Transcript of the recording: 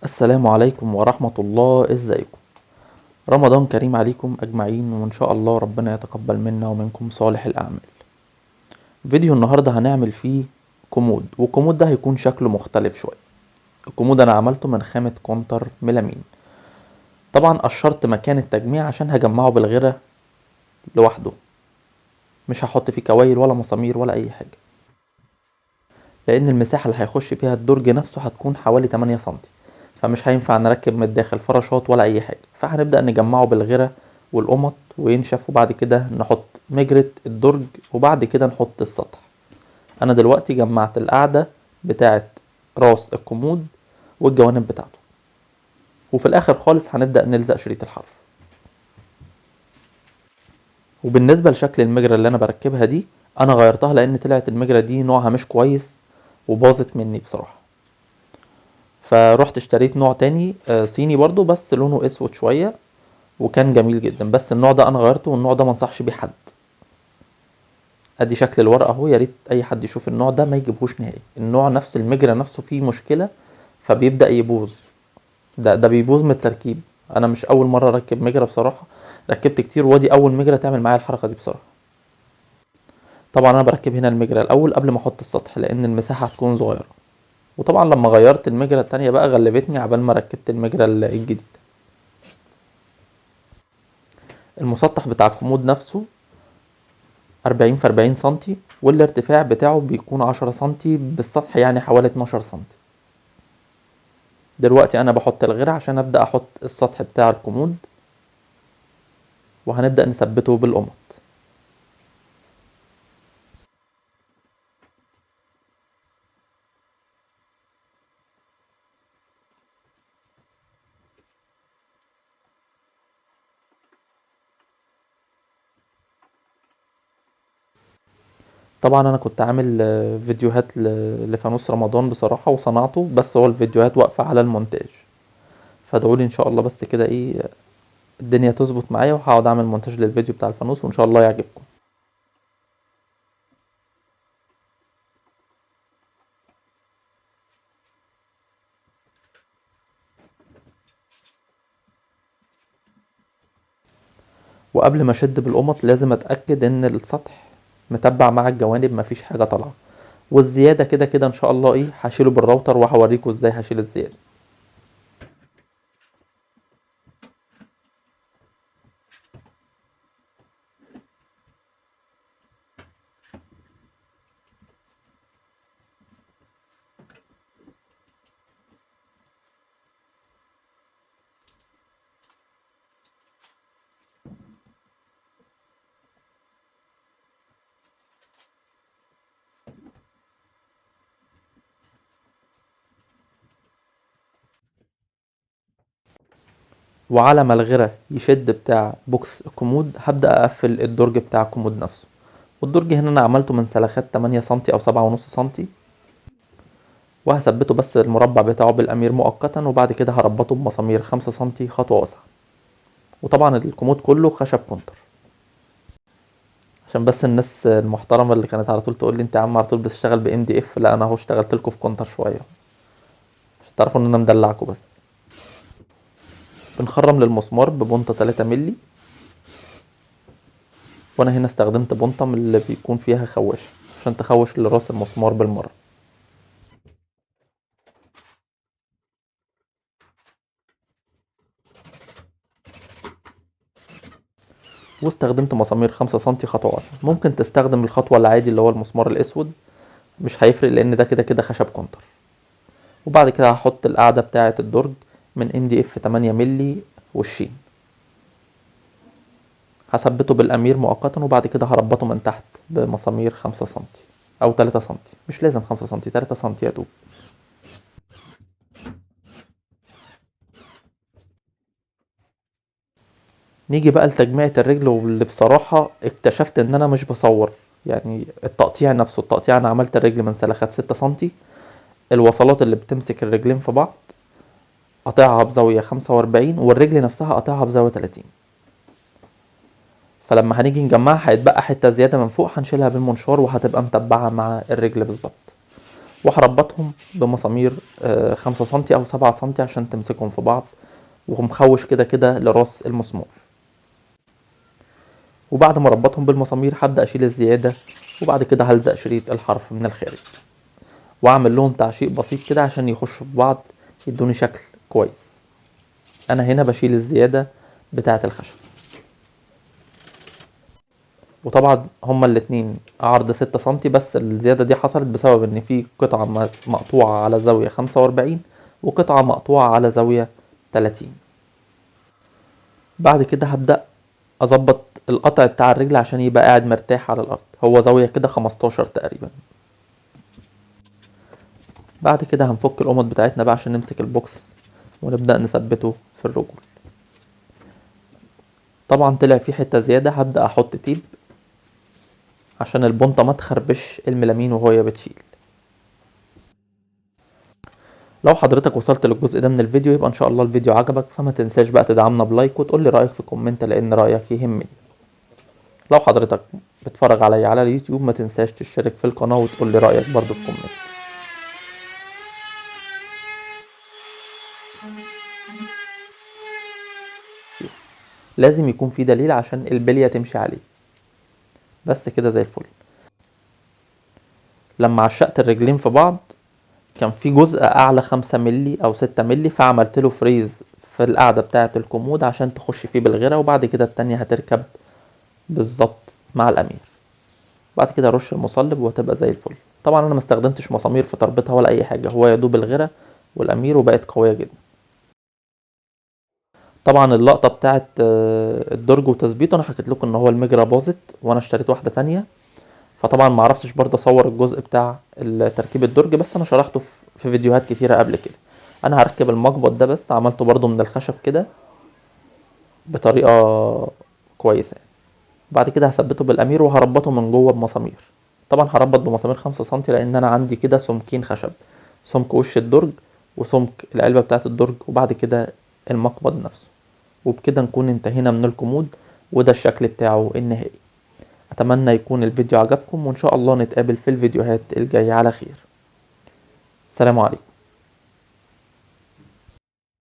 السلام عليكم ورحمة الله. ازيكم؟ رمضان كريم عليكم اجمعين، وان شاء الله ربنا يتقبل منا ومنكم صالح الاعمال. فيديو النهاردة هنعمل فيه كومود، والكومود ده هيكون شكله مختلف شوية. الكومود انا عملته من خامة كونتر ميلامين. طبعا قشرت مكان التجميع عشان هجمعه بالغيرة لوحده، مش هحط فيه كوايل ولا مسامير ولا اي حاجة، لان المساحة اللي هيخش فيها الدرج نفسه هتكون حوالي 8 سنتي، فمش هينفع نركب من الداخل فراشات ولا اي حاجة. فهنبدأ نجمعه بالغيرة والقمط وينشف، وبعد كده نحط مجرة الدرج، وبعد كده نحط السطح. انا دلوقتي جمعت القاعدة بتاعة راس الكومود والجوانب بتاعته، وفي الاخر خالص هنبدأ نلزق شريط الحرف. وبالنسبة لشكل المجرة اللي انا بركبها دي، انا غيرتها لان طلعت المجرة دي نوعها مش كويس وباظت مني بصراحة. فروحت اشتريت نوع تاني صيني برضو، بس لونه اسود شوية، وكان جميل جدا. بس النوع ده انا غيرته، والنوع ده منصحش بيه حد. ادي شكل الورقة اهو، يا ريت اي حد يشوف النوع ده ما يجيبهوش نهائي. النوع نفس المجرى نفسه فيه مشكلة، فبيبدأ يبوظ. ده بيبوظ من التركيب. انا مش اول مرة اركب مجرى بصراحة، ركبت كتير، ودي اول مجرى تعمل معايا الحركة دي بصراحة. طبعا انا بركب هنا المجرى الاول قبل ما احط السطح، لان المساحة هتكون صغيرة. وطبعا لما غيرت المجرى التانية بقى غلبتني عبال ما ركبت المجرى الجديد. المسطح بتاع الكومود نفسه 40 في 40 سنتي، والارتفاع بتاعه بيكون 10 سنتي بالسطح، يعني حوالي 12 سنتي. دلوقتي انا بحط الغيرة عشان ابدأ احط السطح بتاع الكومود، وهنبدأ نثبته بالقمط. طبعا انا كنت عامل فيديوهات لفانوس رمضان بصراحة وصنعته، بس هو الفيديوهات واقفة على المونتاج. فادعولي ان شاء الله بس كده ايه الدنيا تظبط معايا، وهقعد اعمل مونتاج للفيديو بتاع الفانوس، وان شاء الله يعجبكم. وقبل ما اشد بالقمط لازم اتأكد ان السطح متبع مع الجوانب، مفيش حاجة طالعة. والزيادة كده كده ان شاء الله ايه هشيله بالراوتر، وهوريكم ازاي هشيل الزيادة. وعلى ما الغيرة يشد بتاع بوكس الكومود هبدأ اقفل الدرج بتاع الكومود نفسه. والدرج هنا انا عملته من سلخات 8 سنتي او 7.5 سنتي، وهثبته بس المربع بتاعه بالامير مؤقتا، وبعد كده هربطه بمسامير 5 سنتي خطوة واسعة. وطبعا الكومود كله خشب كونتر، عشان بس الناس المحترمة اللي كانت على طول تقول لي انت يا عم على طول بتشتغل ب ام دي اف. لا، انا اهو اشتغلت لكم في كونتر شوية عشان تعرفوا ان انا مدلعكم بس. بنخرم للمسمار ببنطة 3 ملي، وانا هنا استخدمت بنطة من اللي بيكون فيها خواشة عشان تخوش لراس المسمار بالمرة. واستخدمت مسامير 5 سنتي خطوة واسعة. ممكن تستخدم الخطوة العادي اللي هو المسمار الاسود، مش هيفرق لان ده كده كده خشب كونتر. وبعد كده هحط القاعدة بتاعة الدرج من ام دي اف 8 ملي وشين. هثبته بالامير مؤقتا، وبعد كده هربطه من تحت بمسامير 5 سنتي او 3 سنتي، مش لازم 5 سنتي، 3 سنتي يا دوب. نيجي بقى لتجميعة الرجل، واللي بصراحة اكتشفت ان انا مش بصور. يعني التقطيع نفسه، التقطيع انا عملت الرجل من سلخات 6 سنتي. الوصلات اللي بتمسك الرجلين في بعض قطعها بزاوية 45، والرجل نفسها قطعها بزاوية 30. فلما هنيجي نجمعها هيتبقى حتة زيادة من فوق، هنشيلها بالمنشار وهتبقى متبعة مع الرجل بالظبط. وهربطهم بمسامير 5 سنتي او 7 سنتي عشان تمسكهم في بعض، ومخوش كده كده لراس المسمار. وبعد ما اربطهم بالمسامير هبدأ اشيل الزيادة، وبعد كده هلزق شريط الحرف من الخارج، واعمل لهم تعشيق بسيط كده عشان يخشوا في بعض يدوني شكل كويس. انا هنا بشيل الزيادة بتاعة الخشب. وطبعا هما الاتنين عرض 6 سنتي، بس الزيادة دي حصلت بسبب ان في قطعة مقطوعة على زاوية 45 وقطعة مقطوعة على زاوية 30. بعد كده هبدأ اظبط القطع بتاع الرجل عشان يبقى قاعد مرتاح على الارض، هو زاوية كده 15 تقريبا. بعد كده هنفك القمط بتاعتنا بقى عشان نمسك البوكس ونبدأ نثبته في الرجل. طبعا طلع فيه حتة زيادة، هبدأ احط تيب عشان البنطة ما تخربش الملامين وهي بتشيل. لو حضرتك وصلت للجزء ده من الفيديو يبقى ان شاء الله الفيديو عجبك، فما تنساش بقى تدعمنا بلايك وتقول لي رأيك في كومنت، لان رأيك يهمني. لو حضرتك بتتفرج عليا على اليوتيوب ما تنساش تشترك في القناة وتقول لي رأيك برضو في كومنت. لازم يكون في دليل عشان البلية تمشي عليه. بس كده زي الفل. لما عشقت الرجلين في بعض كان في جزء اعلى 5 ملي او 6 ملي، فعملت له فريز في القاعدة بتاعة الكومود عشان تخش فيه بالغيرة، وبعد كده التانية هتركب بالظبط مع الامير. بعد كده ارش المصلب وهتبقى زي الفل. طبعا انا ما استخدمتش مسامير في تربيتها ولا اي حاجة، هو يدوب الغيرة والامير وبقت قوية جدا. طبعا اللقطة بتاعة الدرج وتثبيته انا حكيت لكم ان هو المجرى باظت وانا اشتريت واحدة تانية، فطبعا ما عرفتش برضه اصور الجزء بتاع تركيب الدرج، بس انا شرحته في فيديوهات كتيرة قبل كده. انا هركب المقبض ده بس عملته برضه من الخشب كده بطريقة كويسة. بعد كده هثبته بالامير وهربطه من جوه بمسامير. طبعا هربط بمسامير 5 سنتي لان انا عندي كده سمكين خشب، سمك وش الدرج وسمك العلبة بتاعة الدرج وبعد كده المقبض نفسه. وبكده نكون انتهينا من الكومود، وده الشكل بتاعه النهائي. اتمنى يكون الفيديو عجبكم، وان شاء الله نتقابل في الفيديوهات الجاية على خير. سلام عليكم.